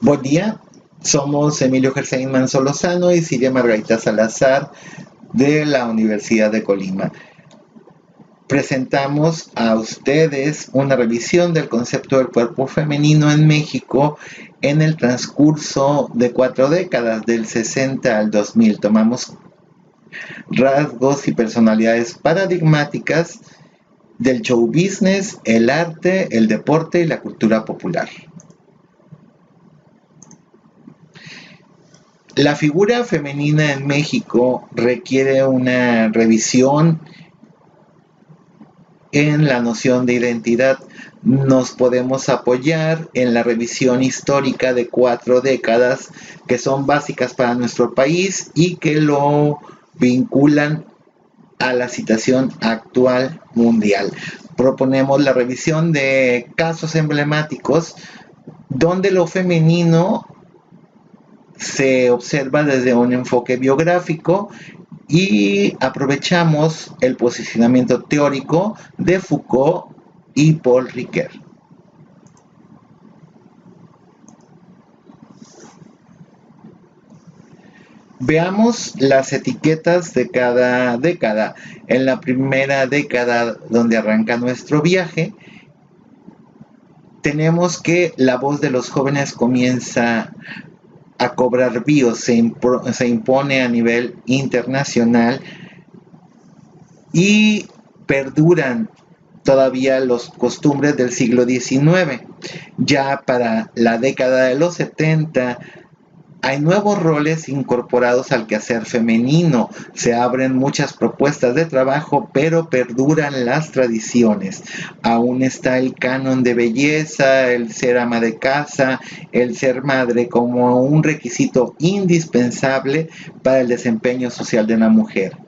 Buen día, somos Emilio Gersain Solozano y Silvia Margarita Salazar de la Universidad de Colima. Presentamos a ustedes una revisión del concepto del cuerpo femenino en México en el transcurso de 4 décadas, del 60 al 2000. Tomamos rasgos y personalidades paradigmáticas del show business, el arte, el deporte y la cultura popular. La figura femenina en México requiere una revisión en la noción de identidad. Nos podemos apoyar en la revisión histórica de 4 décadas que son básicas para nuestro país y que lo vinculan a la situación actual mundial. Proponemos la revisión de casos emblemáticos donde lo femenino se observa desde un enfoque biográfico y aprovechamos el posicionamiento teórico de Foucault y Paul Ricoeur. Veamos las etiquetas de cada década. En la primera década donde arranca nuestro viaje, tenemos que la voz de los jóvenes comienza a cobrar brío, se impone a nivel internacional y perduran todavía las costumbres del siglo XIX. Ya para la década de los 70 hay nuevos roles incorporados al quehacer femenino, se abren muchas propuestas de trabajo, pero perduran las tradiciones. Aún está el canon de belleza, el ser ama de casa, el ser madre como un requisito indispensable para el desempeño social de una mujer.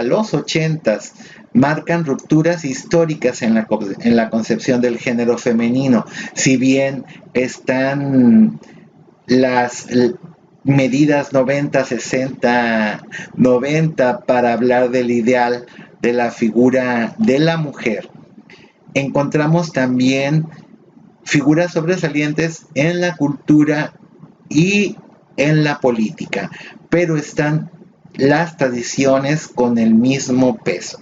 Los 80s marcan rupturas históricas en la concepción del género femenino. Si bien están las medidas 90, 60, 90 para hablar del ideal de la figura de la mujer, encontramos también figuras sobresalientes en la cultura y en la política, pero están las tradiciones con el mismo peso.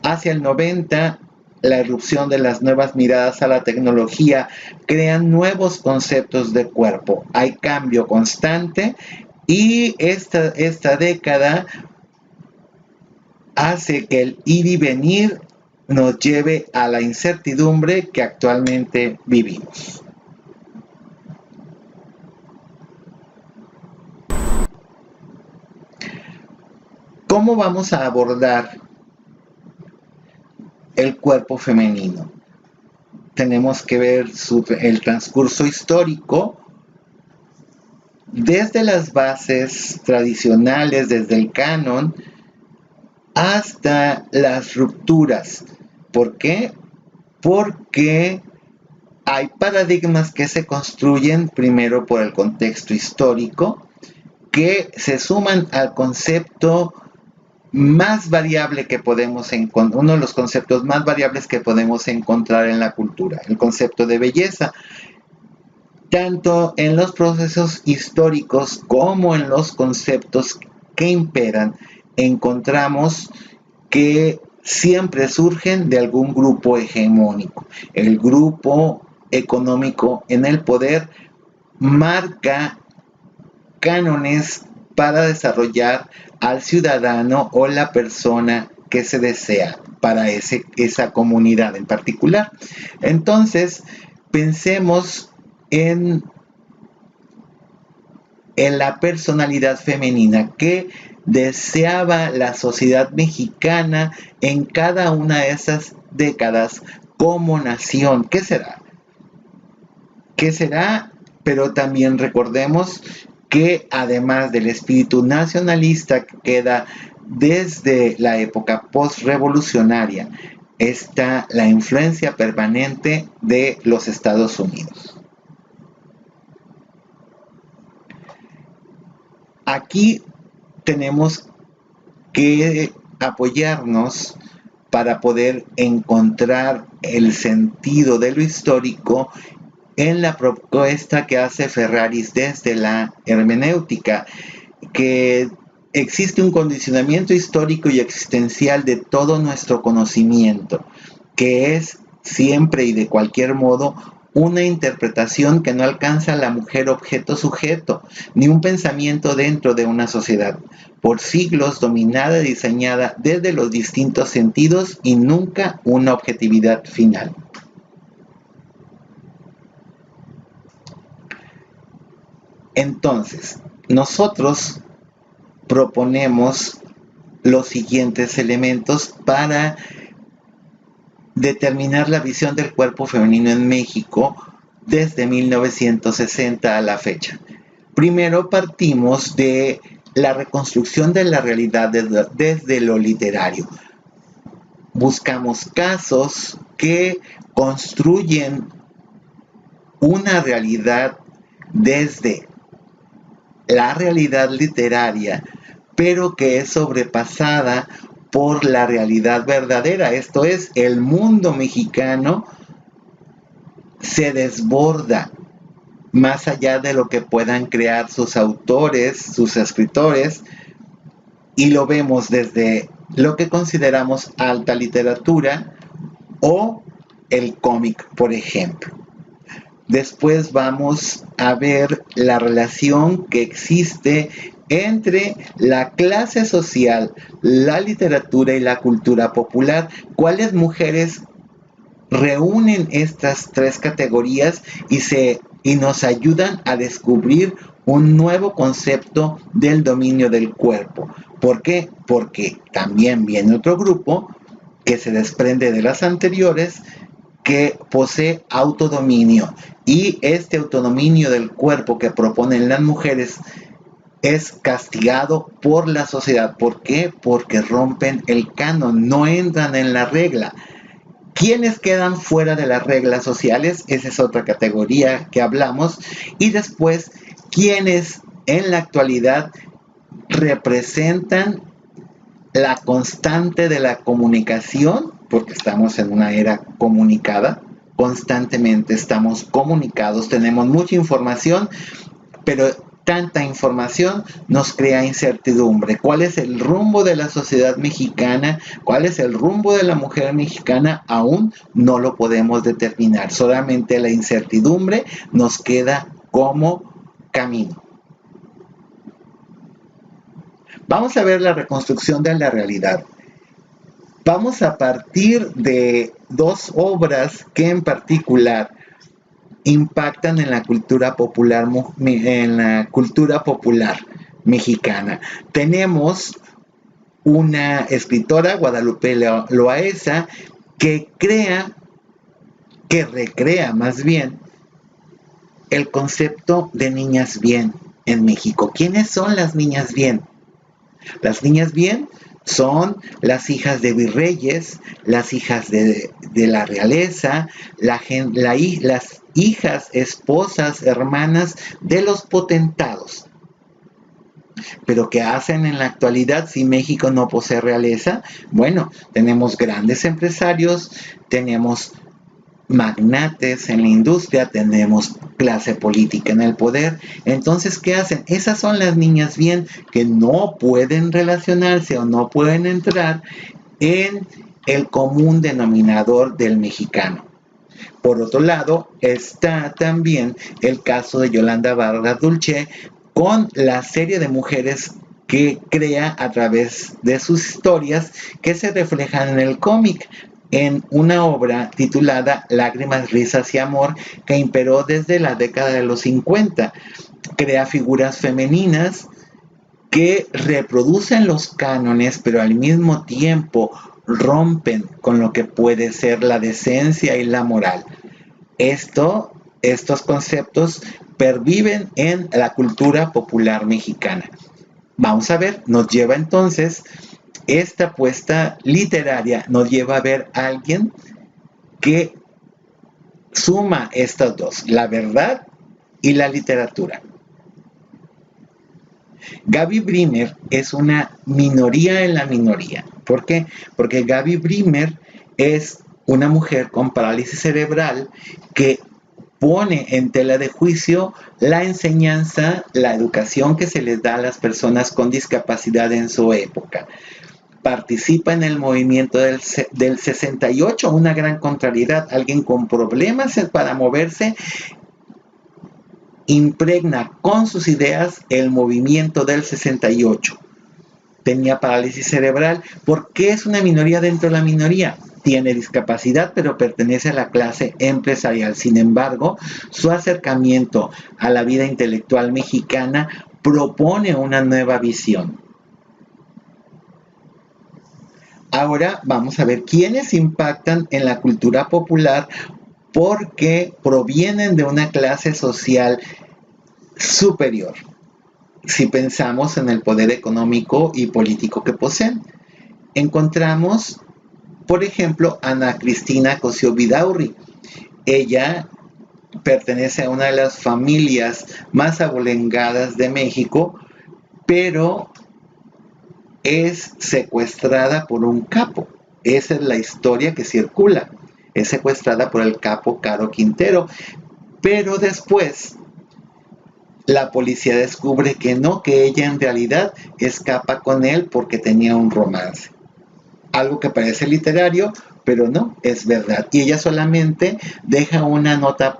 Hacia el 90, la irrupción de las nuevas miradas a la tecnología crean nuevos conceptos de cuerpo. Hay cambio constante y esta década hace que el ir y venir nos lleve a la incertidumbre que actualmente vivimos. ¿Cómo vamos a abordar el cuerpo femenino? Tenemos que ver el transcurso histórico desde las bases tradicionales, desde el canon, hasta las rupturas. ¿Por qué? Porque hay paradigmas que se construyen primero por el contexto histórico, que se suman al concepto más variable que podemos encontrar, uno de los conceptos más variables que podemos encontrar en la cultura, el concepto de belleza. Tanto en los procesos históricos como en los conceptos que imperan, encontramos que siempre surgen de algún grupo hegemónico. El grupo económico en el poder marca cánones para desarrollar al ciudadano o la persona que se desea para esa comunidad en particular. Entonces, pensemos en la personalidad femenina que deseaba la sociedad mexicana en cada una de esas décadas como nación. ¿Qué será? ¿Qué será? Pero también recordemos que además del espíritu nacionalista que queda desde la época postrevolucionaria, está la influencia permanente de los Estados Unidos. Aquí tenemos que apoyarnos para poder encontrar el sentido de lo histórico en la propuesta que hace Ferraris desde la hermenéutica, que existe un condicionamiento histórico y existencial de todo nuestro conocimiento, que es siempre y de cualquier modo una interpretación que no alcanza a la mujer objeto sujeto, ni un pensamiento dentro de una sociedad, por siglos dominada y diseñada desde los distintos sentidos y nunca una objetividad final. Entonces, nosotros proponemos los siguientes elementos para determinar la visión del cuerpo femenino en México desde 1960 a la fecha. Primero partimos de la reconstrucción de la realidad desde lo literario. Buscamos casos que construyen una realidad desde la realidad literaria, pero que es sobrepasada por la realidad verdadera. Esto es, el mundo mexicano se desborda más allá de lo que puedan crear sus autores, sus escritores, y lo vemos desde lo que consideramos alta literatura o el cómic, por ejemplo. Después vamos a ver la relación que existe entre la clase social, la literatura y la cultura popular. ¿Cuáles mujeres reúnen estas tres categorías y nos ayudan a descubrir un nuevo concepto del dominio del cuerpo? ¿Por qué? Porque también viene otro grupo que se desprende de las anteriores, que posee autodominio, y este autodominio del cuerpo que proponen las mujeres es castigado por la sociedad. ¿Por qué? Porque rompen el canon, no entran en la regla. ¿Quiénes quedan fuera de las reglas sociales? Esa es otra categoría que hablamos. Y después, ¿quiénes en la actualidad representan la constante de la comunicación? Porque estamos en una era comunicada, constantemente estamos comunicados, tenemos mucha información, pero tanta información nos crea incertidumbre. ¿Cuál es el rumbo de la sociedad mexicana? ¿Cuál es el rumbo de la mujer mexicana? Aún no lo podemos determinar. Solamente la incertidumbre nos queda como camino. Vamos a ver la reconstrucción de la realidad. Vamos a partir de dos obras que en particular impactan en la cultura popular, mexicana. Tenemos una escritora, Guadalupe Loaesa, que recrea más bien el concepto de niñas bien en México. ¿Quiénes son las niñas bien? Las niñas bien son las hijas de virreyes, las hijas de la realeza, las hijas, esposas, hermanas de los potentados. Pero ¿qué hacen en la actualidad si México no posee realeza? Bueno, tenemos grandes empresarios, tenemos magnates en la industria, tenemos clase política en el poder. Entonces, ¿qué hacen? Esas son las niñas bien que no pueden relacionarse o no pueden entrar en el común denominador del mexicano. Por otro lado, está también el caso de Yolanda Vargas Dulce con la serie de mujeres que crea a través de sus historias que se reflejan en el cómic, en una obra titulada Lágrimas, Risas y Amor, que imperó desde la década de los 50. Crea figuras femeninas que reproducen los cánones, pero al mismo tiempo rompen con lo que puede ser la decencia y la moral. Estos conceptos perviven en la cultura popular mexicana. Vamos a ver, nos lleva entonces, esta apuesta literaria nos lleva a ver a alguien que suma estas dos, la verdad y la literatura. Gaby Briner es una minoría en la minoría. ¿Por qué? Porque Gaby Bremer es una mujer con parálisis cerebral que pone en tela de juicio la enseñanza, la educación que se les da a las personas con discapacidad en su época. Participa en el movimiento del 68, una gran contrariedad. Alguien con problemas para moverse impregna con sus ideas el movimiento del 68. Tenía parálisis cerebral. ¿Por qué es una minoría dentro de la minoría? Tiene discapacidad, pero pertenece a la clase empresarial. Sin embargo, su acercamiento a la vida intelectual mexicana propone una nueva visión. Ahora vamos a ver quiénes impactan en la cultura popular porque provienen de una clase social superior. Si pensamos en el poder económico y político que poseen, encontramos, por ejemplo, Ana Cristina Cosío Vidaurri. Ella pertenece a una de las familias más abolengadas de México, pero es secuestrada por un capo. Esa es la historia que circula. Es secuestrada por el capo Caro Quintero, pero después la policía descubre que no, que ella en realidad escapa con él porque tenía un romance. Algo que parece literario, pero no, es verdad. Y ella solamente deja una nota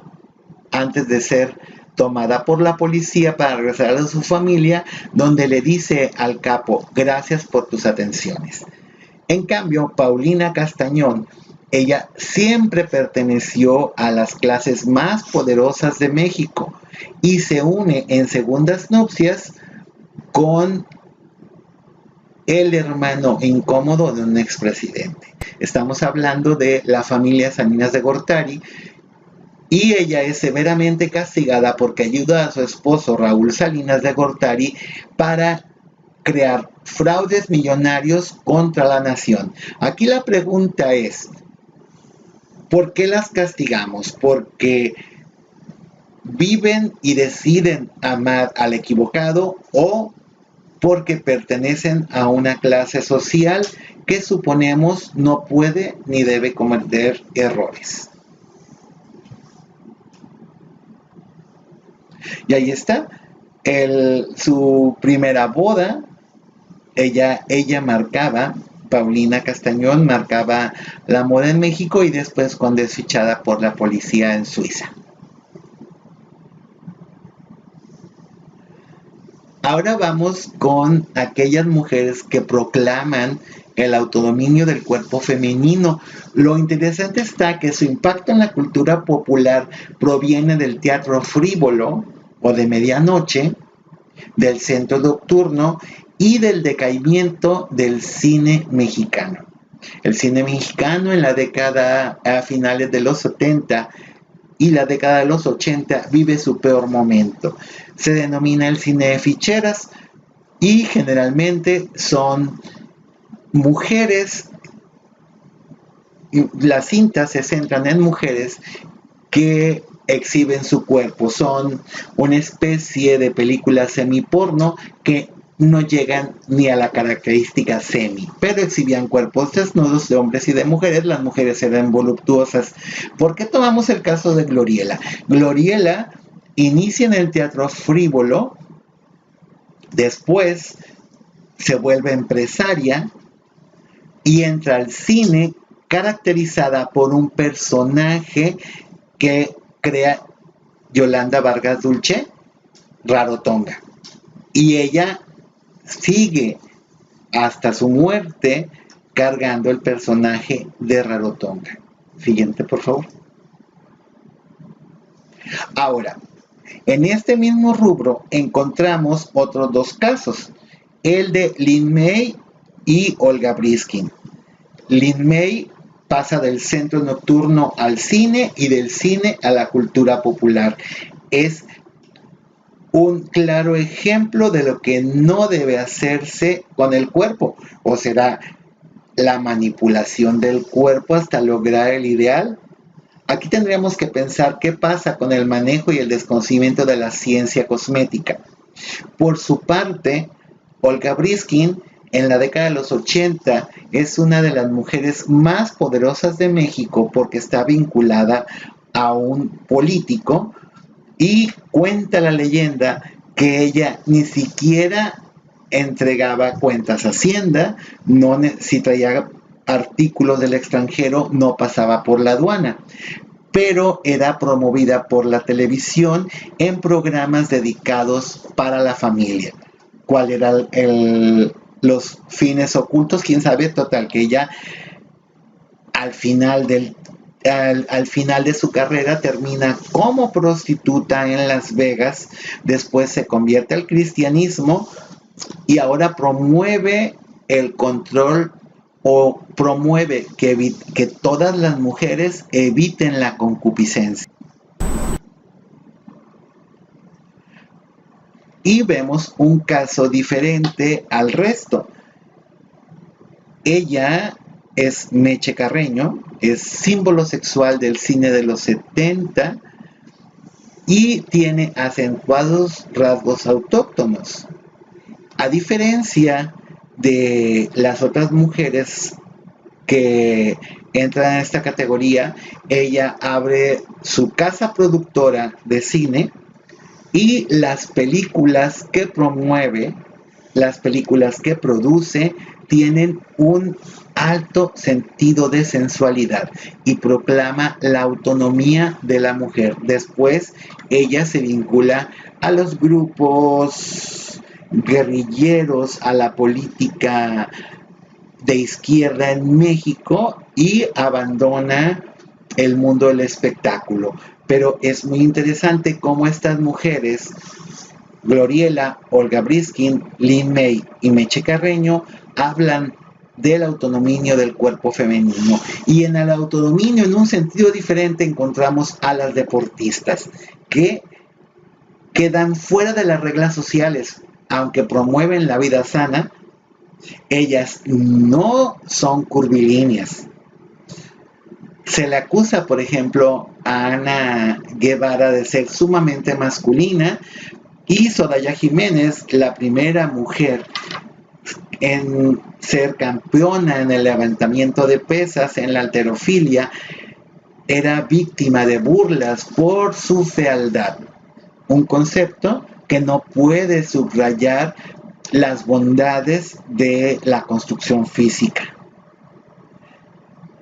antes de ser tomada por la policía para regresar a su familia, donde le dice al capo: gracias por tus atenciones. En cambio, Paulina Castañón, ella siempre perteneció a las clases más poderosas de México y se une en segundas nupcias con el hermano incómodo de un expresidente. Estamos hablando de la familia Salinas de Gortari, y ella es severamente castigada porque ayuda a su esposo Raúl Salinas de Gortari para crear fraudes millonarios contra la nación. Aquí la pregunta es, ¿por qué las castigamos? ¿Porque viven y deciden amar al equivocado o porque pertenecen a una clase social que suponemos no puede ni debe cometer errores? Y ahí está, su primera boda, ella marcaba, Paulina Castañón marcaba la moda en México y después cuando es fichada por la policía en Suiza. Ahora vamos con aquellas mujeres que proclaman el autodominio del cuerpo femenino. Lo interesante está que su impacto en la cultura popular proviene del teatro frívolo o de medianoche, del centro nocturno y del decaimiento del cine mexicano. El cine mexicano en la década a finales de los 70 y la década de los 80 vive su peor momento. Se denomina el cine de ficheras y generalmente son mujeres, las cintas se centran en mujeres que exhiben su cuerpo, son una especie de películas semiporno que no llegan ni a la característica semi, pero exhibían cuerpos desnudos de hombres y de mujeres. Las mujeres eran voluptuosas. ¿Por qué tomamos el caso de Gloriela? Gloriela inicia en el teatro frívolo, después se vuelve empresaria y entra al cine caracterizada por un personaje que crea Yolanda Vargas Dulce, Rarotonga. Y ella sigue hasta su muerte cargando el personaje de Rarotonga. Siguiente, por favor. Ahora, en este mismo rubro encontramos otros dos casos, el de Lin May y Olga Briskin. Lin May pasa del centro nocturno al cine y del cine a la cultura popular. Es un claro ejemplo de lo que no debe hacerse con el cuerpo, o será la manipulación del cuerpo hasta lograr el ideal. Aquí tendríamos que pensar qué pasa con el manejo y el desconocimiento de la ciencia cosmética. Por su parte, Olga Briskin en la década de los 80 es una de las mujeres más poderosas de México porque está vinculada a un político y cuenta la leyenda que ella ni siquiera entregaba cuentas a Hacienda, no, si traía artículos del extranjero no pasaba por la aduana, pero era promovida por la televisión en programas dedicados para la familia. ¿Cuál era los fines ocultos? ¿Quién sabe? Total, que ella al final de su carrera termina como prostituta en Las Vegas, después se convierte al cristianismo y ahora promueve el control o promueve que todas las mujeres eviten la concupiscencia. Y vemos un caso diferente al resto. Ella es Meche Carreño, es símbolo sexual del cine de los 70 y tiene acentuados rasgos autóctonos. A diferencia de las otras mujeres que entran en esta categoría, ella abre su casa productora de cine y las películas que promueve, las películas que produce, tienen un alto sentido de sensualidad y proclama la autonomía de la mujer. Después, ella se vincula a los grupos guerrilleros, a la política de izquierda en México y abandona el mundo del espectáculo. Pero es muy interesante cómo estas mujeres, Gloriela, Olga Briskin, Lin May y Meche Carreño, hablan del autodominio del cuerpo femenino. Y en el autodominio, en un sentido diferente, encontramos a las deportistas que quedan fuera de las reglas sociales, aunque promueven la vida sana. Ellas no son curvilíneas. Se le acusa, por ejemplo, a Ana Guevara de ser sumamente masculina y Soraya Jiménez, la primera mujer en ser campeona en el levantamiento de pesas, en la halterofilia, era víctima de burlas por su fealdad. Un concepto que no puede subrayar las bondades de la construcción física.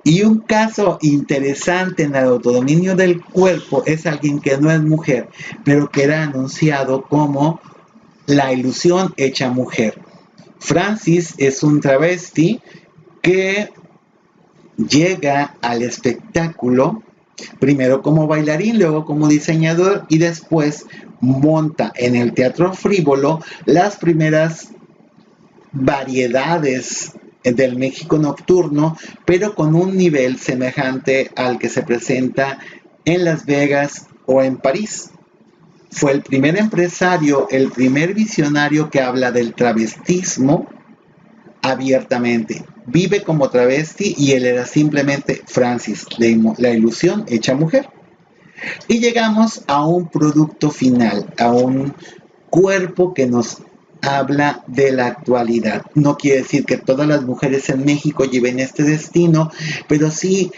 Y un caso interesante en el autodominio del cuerpo es alguien que no es mujer, pero que era anunciado como la ilusión hecha mujer. Francis es un travesti que llega al espectáculo primero como bailarín, luego como diseñador y después monta en el teatro frívolo las primeras variedades del México nocturno, pero con un nivel semejante al que se presenta en Las Vegas o en París. Fue el primer empresario, el primer visionario que habla del travestismo abiertamente. Vive como travesti y él era simplemente Francis, la ilusión hecha mujer. Y llegamos a un producto final, a un cuerpo que nos habla de la actualidad. No quiere decir que todas las mujeres en México lleven este destino, pero sí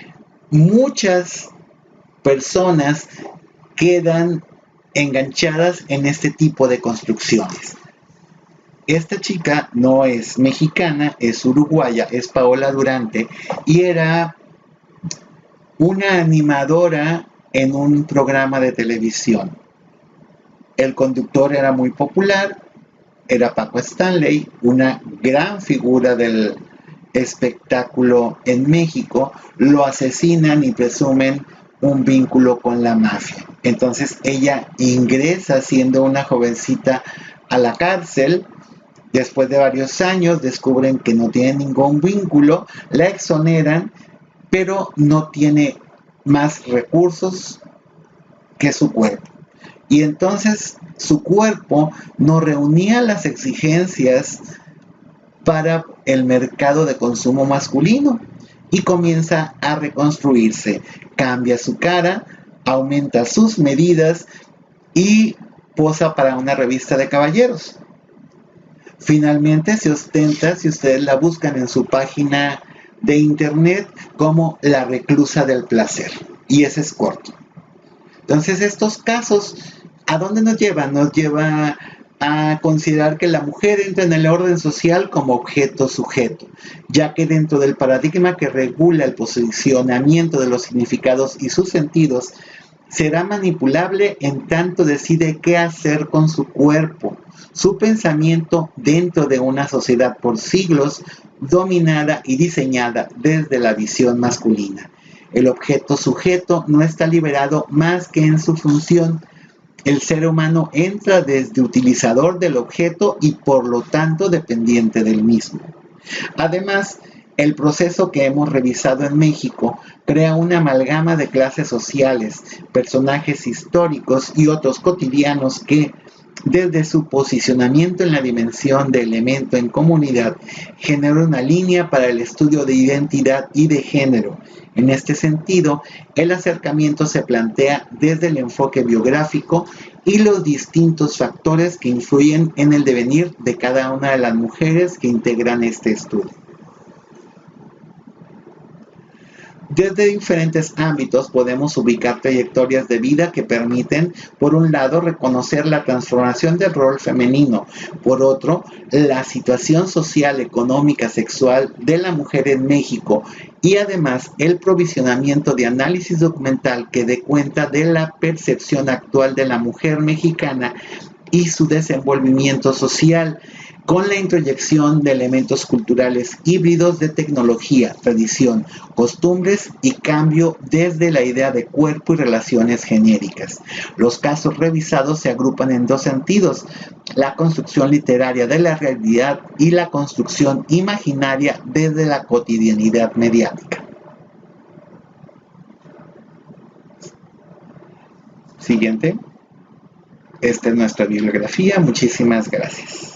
muchas personas quedan enganchadas en este tipo de construcciones. Esta chica no es mexicana, es uruguaya, es Paola Durante y era una animadora en un programa de televisión. El conductor era muy popular, era Paco Stanley, una gran figura del espectáculo en México. Lo asesinan y presumen un vínculo con la mafia. Entonces ella ingresa siendo una jovencita a la cárcel. Después de varios años descubren que no tiene ningún vínculo, la exoneran, pero no tiene más recursos que su cuerpo. Y entonces su cuerpo no reunía las exigencias para el mercado de consumo masculino y comienza a reconstruirse. Cambia su cara, aumenta sus medidas y posa para una revista de caballeros. Finalmente se ostenta, si ustedes la buscan en su página de internet, como la reclusa del placer. Y ese es corto. Entonces estos casos, ¿a dónde nos llevan? Nos lleva a considerar que la mujer entra en el orden social como objeto sujeto, ya que dentro del paradigma que regula el posicionamiento de los significados y sus sentidos, será manipulable en tanto decide qué hacer con su cuerpo, su pensamiento dentro de una sociedad por siglos dominada y diseñada desde la visión masculina. El objeto sujeto no está liberado más que en su función. El ser humano entra desde utilizador del objeto y por lo tanto dependiente del mismo. Además, el proceso que hemos revisado en México crea una amalgama de clases sociales, personajes históricos y otros cotidianos que, desde su posicionamiento en la dimensión de elemento en comunidad, genera una línea para el estudio de identidad y de género. En este sentido, el acercamiento se plantea desde el enfoque biográfico y los distintos factores que influyen en el devenir de cada una de las mujeres que integran este estudio. Desde diferentes ámbitos podemos ubicar trayectorias de vida que permiten, por un lado, reconocer la transformación del rol femenino, por otro, la situación social, económica, sexual de la mujer en México y además el provisionamiento de análisis documental que dé cuenta de la percepción actual de la mujer mexicana y su desenvolvimiento social, con la introyección de elementos culturales híbridos de tecnología, tradición, costumbres y cambio desde la idea de cuerpo y relaciones genéricas. Los casos revisados se agrupan en dos sentidos: la construcción literaria de la realidad y la construcción imaginaria desde la cotidianidad mediática. Siguiente. Esta es nuestra bibliografía. Muchísimas gracias.